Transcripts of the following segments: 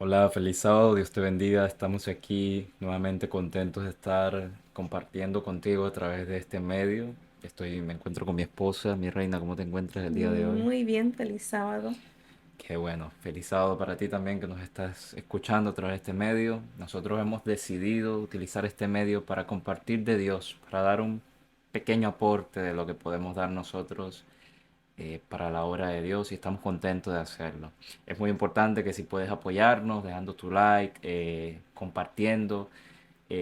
Hola, feliz sábado, Dios te bendiga. Estamos aquí nuevamente contentos de estar compartiendo contigo a través de este medio. Me encuentro con mi esposa, mi reina, ¿cómo te encuentras el día de hoy? Muy bien, feliz sábado. Qué bueno, feliz sábado para ti también que nos estás escuchando a través de este medio. Nosotros hemos decidido utilizar este medio para compartir de Dios, para dar un pequeño aporte de lo que podemos dar nosotros para la obra de Dios y estamos contentos de hacerlo. Es muy importante que si puedes apoyarnos, dejando tu like, compartiendo,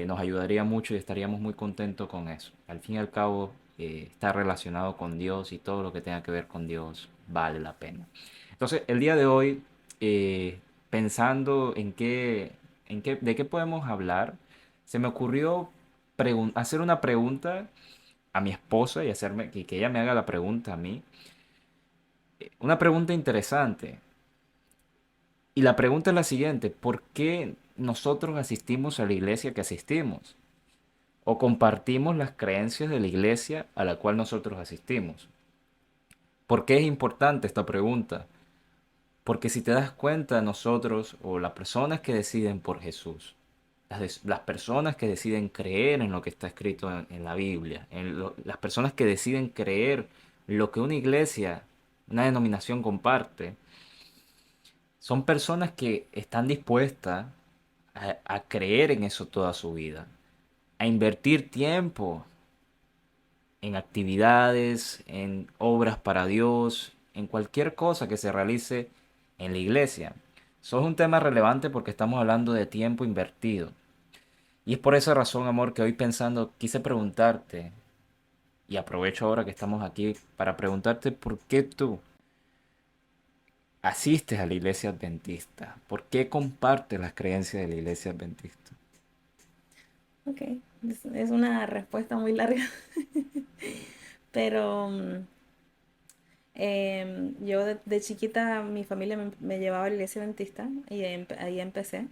nos ayudaría mucho y estaríamos muy contentos con eso. Al fin y al cabo, está relacionado con Dios y todo lo que tenga que ver con Dios vale la pena. Entonces, el día de hoy, eh, pensando de qué podemos hablar, se me ocurrió hacer una pregunta a mi esposa y que ella me haga la pregunta a mí. Una pregunta interesante. Y la pregunta es la siguiente: ¿por qué nosotros asistimos a la iglesia que asistimos? ¿O compartimos las creencias de la iglesia a la cual nosotros asistimos? ¿Por qué es importante esta pregunta? Porque si te das cuenta, nosotros o las personas que deciden por Jesús, las personas que deciden creer en lo que está escrito en la Biblia, las personas que deciden creer lo que una iglesia, una denominación comparte, son personas que están dispuestas a creer en eso toda su vida, a invertir tiempo en actividades, en obras para Dios, en cualquier cosa que se realice en la iglesia. Eso es un tema relevante porque estamos hablando de tiempo invertido. Y es por esa razón, amor, que hoy pensando quise preguntarte, y aprovecho ahora que estamos aquí para preguntarte por qué tú asistes a la iglesia adventista, por qué compartes las creencias de la iglesia adventista. Ok, es una respuesta muy larga, pero yo de chiquita mi familia me llevaba a la iglesia adventista y ahí empecé.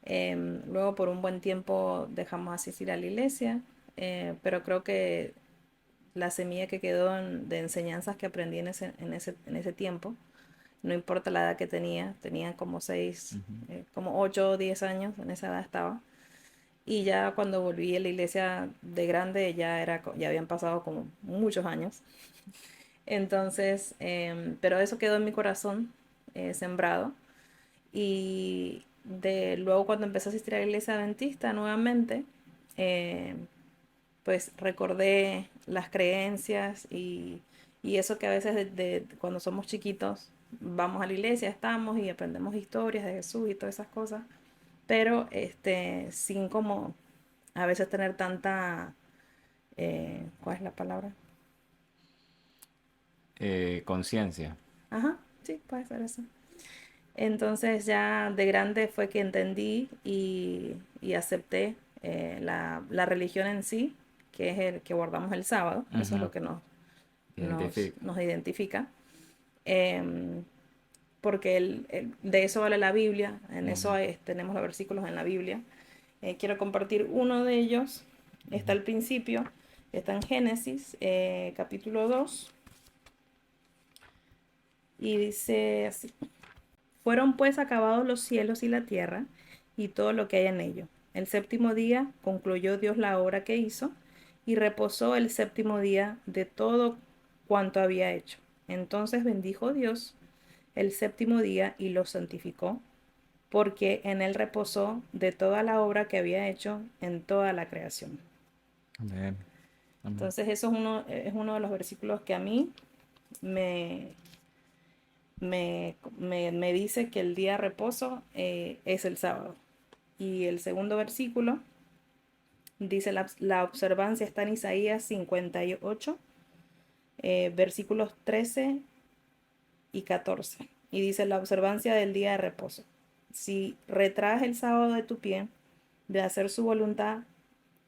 Luego por un buen tiempo dejamos asistir a la iglesia, pero creo que la semilla que quedó de enseñanzas que aprendí en ese tiempo, no importa la edad que tenía como Ujú. como 8 o 10 años, en esa edad estaba. Y ya cuando volví a la iglesia de grande, ya habían pasado como muchos años. Entonces, pero eso quedó en mi corazón, sembrado. Y luego cuando empecé a asistir a la iglesia adventista nuevamente, eh, pues recordé las creencias y eso que a veces cuando somos chiquitos vamos a la iglesia, estamos y aprendemos historias de Jesús y todas esas cosas, pero sin como a veces tener tanta, ¿cuál es la palabra? Conciencia. Ajá, sí, puede ser eso. Entonces ya de grande fue que entendí y acepté la religión en sí, que es el que guardamos el sábado, eso es Ujú. lo que nos, Identifica. nos identifica, em, porque de eso vale la Biblia, en eso Ujú, tenemos los versículos en la Biblia. Quiero compartir uno de ellos, está ujú. al principio, está en Génesis capítulo 2 y dice así: fueron pues acabados los cielos y la tierra y todo lo que hay en ello. El séptimo día concluyó Dios la obra que hizo y reposó el séptimo día de todo cuanto había hecho. Entonces bendijo Dios el séptimo día y lo santificó, porque en él reposó de toda la obra que había hecho en toda la creación. Amén. Amén. Entonces eso es uno de los versículos que a mí me, me dice que el día de reposo es el sábado. Y el segundo versículo dice, la observancia está en Isaías 58, versículos 13 y 14. Y dice, la observancia del día de reposo. Si retraes el sábado de tu pie, de hacer su voluntad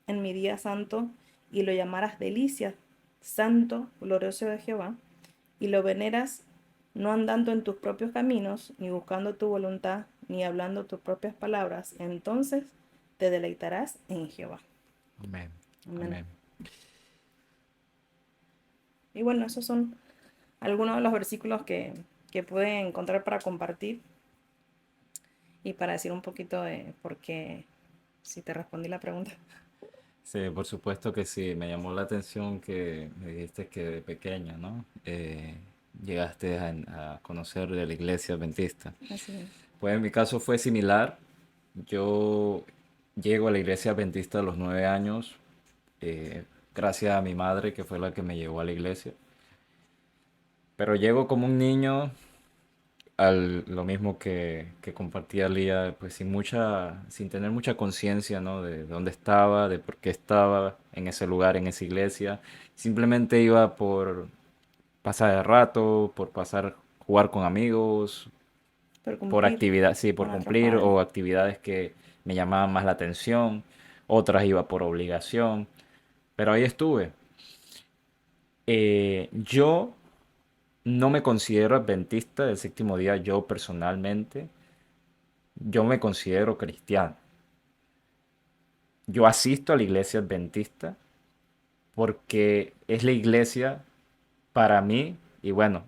en mi día santo, y lo llamaras delicia, santo, glorioso de Jehová, y lo veneras no andando en tus propios caminos, ni buscando tu voluntad, ni hablando tus propias palabras, entonces te deleitarás en Jehová. Amén. Amén. Amén. Y bueno, esos son algunos de los versículos que pude encontrar para compartir. Y para decir un poquito de por qué, si te respondí la pregunta. Sí, por supuesto que sí. Me llamó la atención que me dijiste que de pequeña, ¿no? Llegaste a conocer de la iglesia adventista. Así es. Pues en mi caso fue similar. Yo llego a la iglesia adventista a los 9 años, eh, gracias a mi madre, que fue la que me llevó a la iglesia. Pero llego como un niño, lo mismo que compartía Lía, pues sin tener mucha conciencia, ¿no? De dónde estaba, de por qué estaba en ese lugar, en esa iglesia. Simplemente iba por pasar el rato, por jugar con amigos, Por por cumplir actividad, sí, por con otros cumplir padres. o actividades que me llamaban más la atención. Otras iba por obligación, pero ahí estuve. Yo no me considero adventista del séptimo día, yo personalmente. Yo me considero cristiano. Yo asisto a la iglesia adventista porque es la iglesia para mí, y bueno,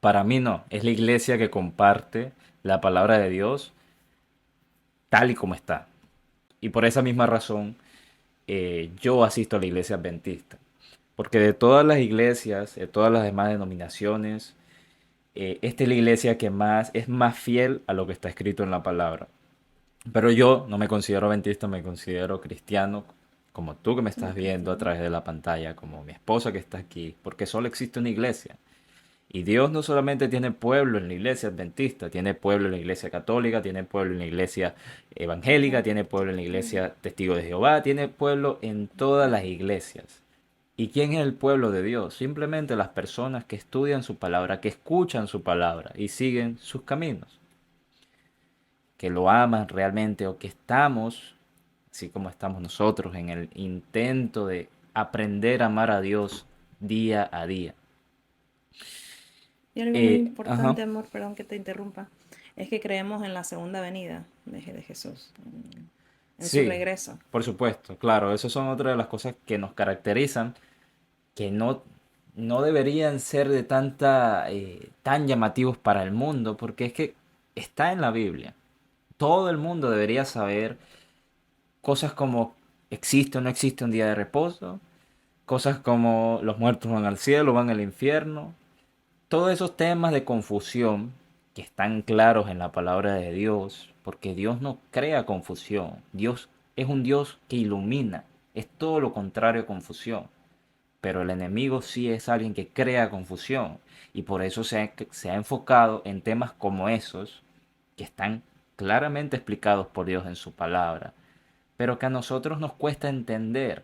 para mí no, es la iglesia que comparte la palabra de Dios tal y como está. Y por esa misma razón, yo asisto a la iglesia adventista. Porque de todas las iglesias, de todas las demás denominaciones, esta es la iglesia que más es más fiel a lo que está escrito en la palabra. Pero yo no me considero adventista, me considero cristiano, como tú que me estás Como viendo a cristiano. través de la pantalla, como mi esposa que está aquí, porque solo existe una iglesia. Y Dios no solamente tiene pueblo en la iglesia adventista, tiene pueblo en la iglesia católica, tiene pueblo en la iglesia evangélica, tiene pueblo en la Evangélica. iglesia testigo de Jehová, tiene pueblo en todas las iglesias. ¿Y quién es el pueblo de Dios? Simplemente las personas que estudian su palabra, que escuchan su palabra y siguen sus caminos, que lo aman realmente o que estamos, así como estamos nosotros, en el intento de aprender a amar a Dios día a día. Y algo muy Ajá. importante, amor, perdón que te interrumpa, es que creemos en la segunda venida de Jesús, en su Sí, regreso. por supuesto, claro, esas son otras de las cosas que nos caracterizan, que no deberían ser de tan llamativos para el mundo, porque es que está en la Biblia. Todo el mundo debería saber cosas como existe o no existe un día de reposo, cosas como los muertos van al cielo, van al infierno, todos esos temas de confusión que están claros en la palabra de Dios, porque Dios no crea confusión, Dios es un Dios que ilumina, es todo lo contrario a confusión, pero el enemigo sí es alguien que crea confusión y por eso se ha enfocado en temas como esos que están claramente explicados por Dios en su palabra, pero que a nosotros nos cuesta entender.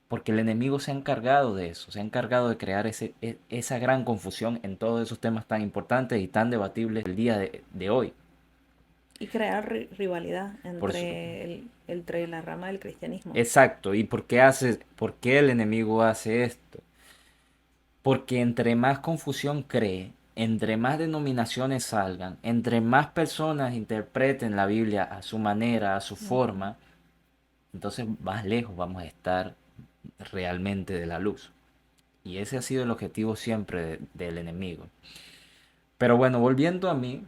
Porque el enemigo se ha encargado de eso, se ha encargado de crear esa gran confusión en todos esos temas tan importantes y tan debatibles el día de hoy. Y crear rivalidad Por eso, entre la rama del cristianismo. exacto. ¿Y por qué el enemigo hace esto? Porque entre más confusión cree, entre más denominaciones salgan, entre más personas interpreten la Biblia a su manera, a su Ujú. forma, entonces más lejos vamos a estar realmente de la luz. Y ese ha sido el objetivo siempre del enemigo. Pero bueno, volviendo a mí,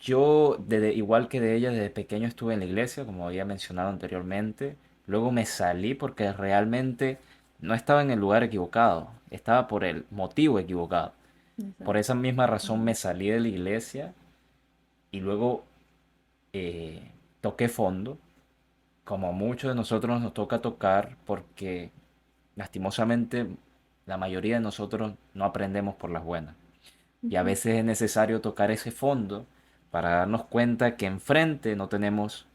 yo, igual que de ella, desde pequeño estuve en la iglesia, como había mencionado anteriormente. Luego me salí porque realmente no estaba en el lugar equivocado, estaba por el motivo equivocado. Por Exacto. esa misma razón me Ujú. salí de la iglesia y luego toqué fondo, como a muchos de nosotros nos toca tocar, porque lastimosamente la mayoría de nosotros no aprendemos por las buenas. Y a Ujú. veces es necesario tocar ese fondo para darnos cuenta que enfrente no tenemos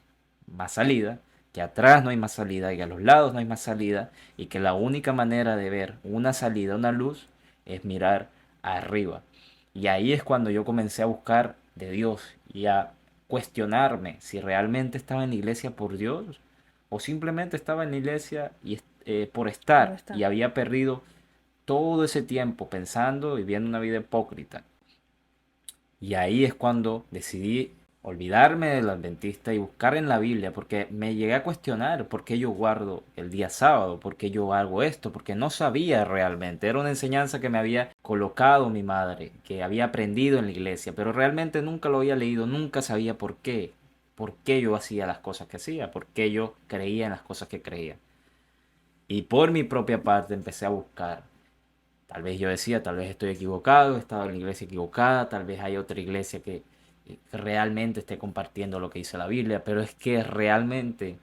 más salida, que atrás no hay más salida, que a los lados no hay más salida y que la única manera de ver una salida, una luz, es mirar arriba. Y ahí es cuando yo comencé a buscar de Dios y a cuestionarme si realmente estaba en la iglesia por Dios o simplemente estaba en la iglesia por Por estar y estar. había perdido todo ese tiempo pensando y viviendo una vida hipócrita. Y ahí es cuando decidí olvidarme del adventista y buscar en la Biblia, porque me llegué a cuestionar por qué yo guardo el día sábado, por qué yo hago esto, porque no sabía realmente. Era una enseñanza que me había colocado mi madre, que había aprendido en la iglesia, pero realmente nunca lo había leído, nunca sabía por qué yo hacía las cosas que hacía, por qué yo creía en las cosas que creía. Y por mi propia parte empecé a buscar. Tal vez yo decía, tal vez estoy equivocado, he estado en la iglesia equivocada, tal vez hay otra iglesia que realmente esté compartiendo lo que dice la Biblia, pero es que realmente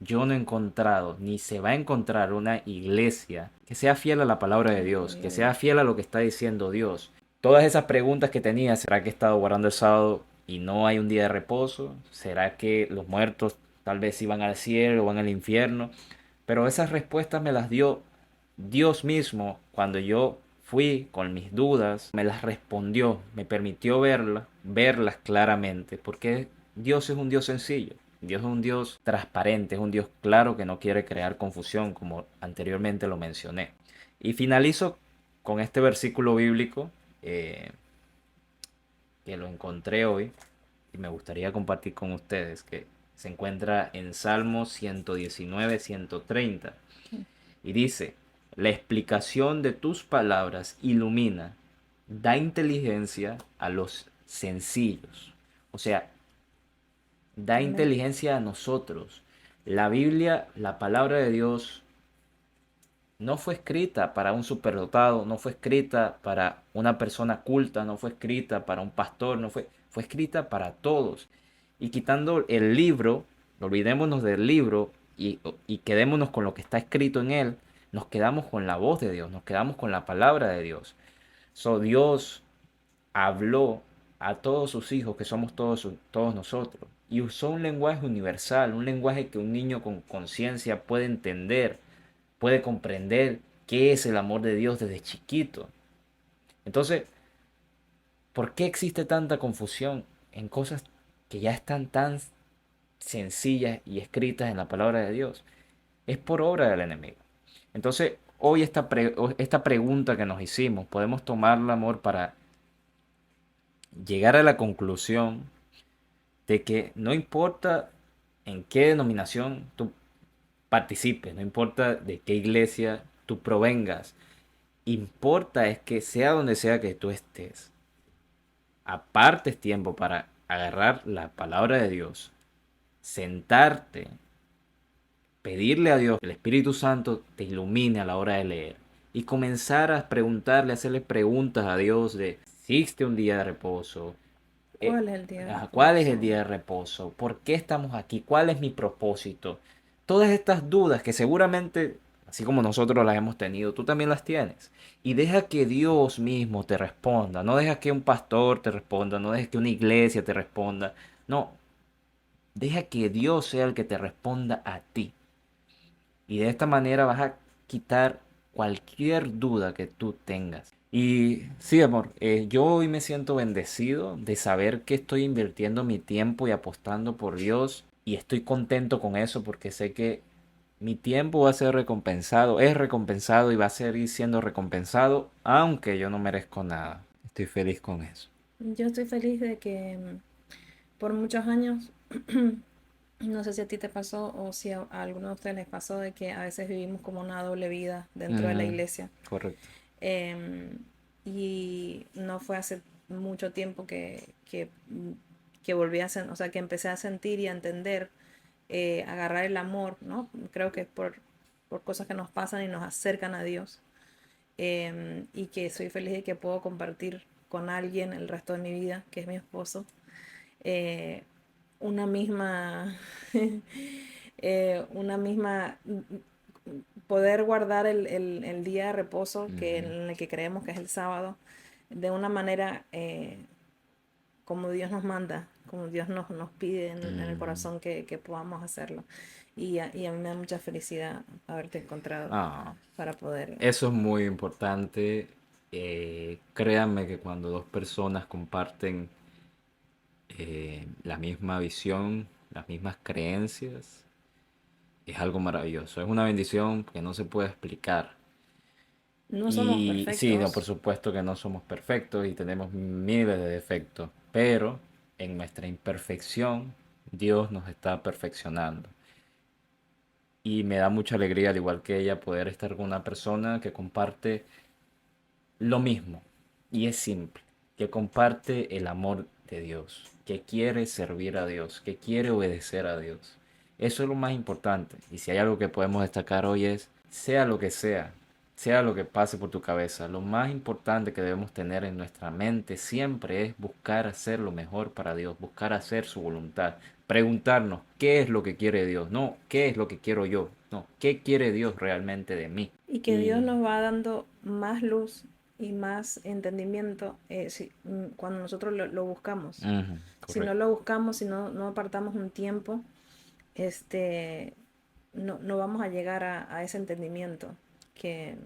yo no he encontrado, ni se va a encontrar una iglesia que sea fiel a la palabra de Dios, que sea fiel a lo que está diciendo Dios. Todas esas preguntas que tenía, ¿será que he estado guardando el sábado y no hay un día de reposo? ¿Será que los muertos tal vez iban al cielo o van al infierno? Pero esas respuestas me las dio Dios mismo cuando yo fui con mis dudas, me las respondió, me permitió verlas claramente, porque Dios es un Dios sencillo, Dios es un Dios transparente, es un Dios claro que no quiere crear confusión, como anteriormente lo mencioné. Y finalizo con este versículo bíblico eh, que lo encontré hoy y me gustaría compartir con ustedes, que se encuentra en Salmos 119, 130. Y dice, la explicación de tus palabras ilumina, da inteligencia a los sencillos. O sea, da Amén. inteligencia a nosotros. La Biblia, la palabra de Dios, no fue escrita para un superdotado, no fue escrita para una persona culta, no fue escrita para un pastor, fue escrita para todos. Y quitando el libro, olvidémonos del libro y quedémonos con lo que está escrito en él, nos quedamos con la voz de Dios, nos quedamos con la palabra de Dios. Dios habló a todos sus hijos, que somos todos nosotros, y usó un lenguaje universal, un lenguaje que un niño con conciencia puede entender, puede comprender qué es el amor de Dios desde chiquito. Entonces, ¿por qué existe tanta confusión en cosas que ya están tan sencillas y escritas en la palabra de Dios? Es por obra del enemigo. Entonces, hoy esta pregunta que nos hicimos, podemos tomarla, amor, para llegar a la conclusión de que no importa en qué denominación tú participes, no importa de qué iglesia tú provengas, importa es que sea donde sea que tú estés, apartes tiempo para agarrar la palabra de Dios, sentarte, pedirle a Dios que el Espíritu Santo te ilumine a la hora de leer y comenzar a preguntarle, hacerle preguntas a Dios de, ¿existe un día de reposo? Eh, ¿Cuál es el día de ¿Cuál es el reposo? día de reposo? ¿Por qué estamos aquí? ¿Cuál es mi propósito? Todas estas dudas que seguramente, así como nosotros las hemos tenido, tú también las tienes. Y deja que Dios mismo te responda. No deja que un pastor te responda. No deja que una iglesia te responda. No, deja que Dios sea el que te responda a ti. Y de esta manera vas a quitar cualquier duda que tú tengas. Y sí, amor, yo hoy me siento bendecido de saber que estoy invirtiendo mi tiempo y apostando por Dios. Y estoy contento con eso porque sé que mi tiempo va a ser recompensado, es recompensado y va a seguir siendo recompensado, aunque yo no merezco nada. Estoy feliz con eso. Yo estoy feliz de que por muchos años, no sé si a ti te pasó o si a alguno de ustedes les pasó, de que a veces vivimos como una doble vida dentro de la Ujú, iglesia. correcto. Em, y no fue hace mucho tiempo que volví a o sea, que empecé a sentir y a entender, agarrar el amor, ¿no? Creo que es por cosas que nos pasan y nos acercan a Dios. Y que soy feliz de que puedo compartir con alguien el resto de mi vida, que es mi esposo, eh, una misma, una misma, poder guardar el día de reposo que, Ujú, en el que creemos que es el sábado, de una manera, como Dios nos manda, como Dios nos pide en el ujú. corazón que podamos hacerlo. Y a mí me da mucha felicidad haberte encontrado Ah, para poder... eso es muy importante. Créanme que cuando dos personas comparten la misma visión, las mismas creencias, es algo maravilloso. Es una bendición que no se puede explicar. No somos Y sí, no, por perfectos. supuesto que no somos perfectos y tenemos miles de defectos, pero en nuestra imperfección, Dios nos está perfeccionando. Y me da mucha alegría, al igual que ella, poder estar con una persona que comparte lo mismo. Y es simple, que comparte el amor de Dios, que quiere servir a Dios, que quiere obedecer a Dios. Eso es lo más importante. Y si hay algo que podemos destacar hoy es, sea lo que pase por tu cabeza, lo más importante que debemos tener en nuestra mente siempre es buscar hacer lo mejor para Dios, buscar hacer su voluntad. Preguntarnos qué es lo que quiere Dios, no qué es lo que quiero yo, no qué quiere Dios realmente de mí. Y que Dios Y nos va dando más luz y más entendimiento cuando nosotros lo buscamos. ujú, Si no correcto. lo buscamos, si no apartamos un tiempo, este, no vamos a llegar a ese entendimiento que,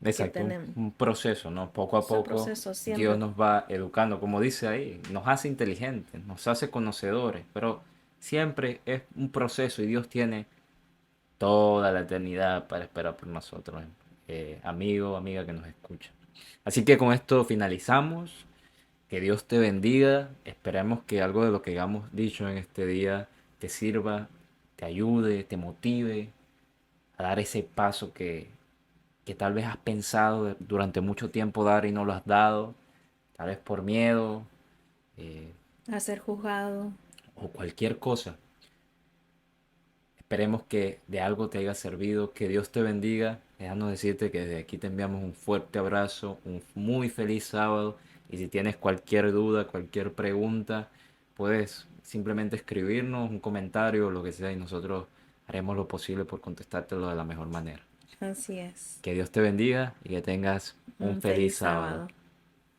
que Exacto, tenemos. un proceso, ¿no? Poco a Ese poco proceso Dios siempre. nos va educando, como dice ahí, nos hace inteligentes, nos hace conocedores, pero siempre es un proceso y Dios tiene toda la eternidad para esperar por nosotros, amigo, amiga que nos escucha. Así que con esto finalizamos. Que Dios te bendiga. Esperemos que algo de lo que hayamos dicho en este día te sirva, te ayude, te motive a dar ese paso que tal vez has pensado durante mucho tiempo dar y no lo has dado, tal vez por miedo eh, A ser juzgado. o cualquier cosa. Esperemos que de algo te haya servido, que Dios te bendiga. Déjanos decirte que desde aquí te enviamos un fuerte abrazo, un muy feliz sábado y si tienes cualquier duda, cualquier pregunta, puedes simplemente escribirnos un comentario o lo que sea y nosotros haremos lo posible por contestártelo de la mejor manera. Así es. Que Dios te bendiga y que tengas un Un feliz feliz sábado. sábado.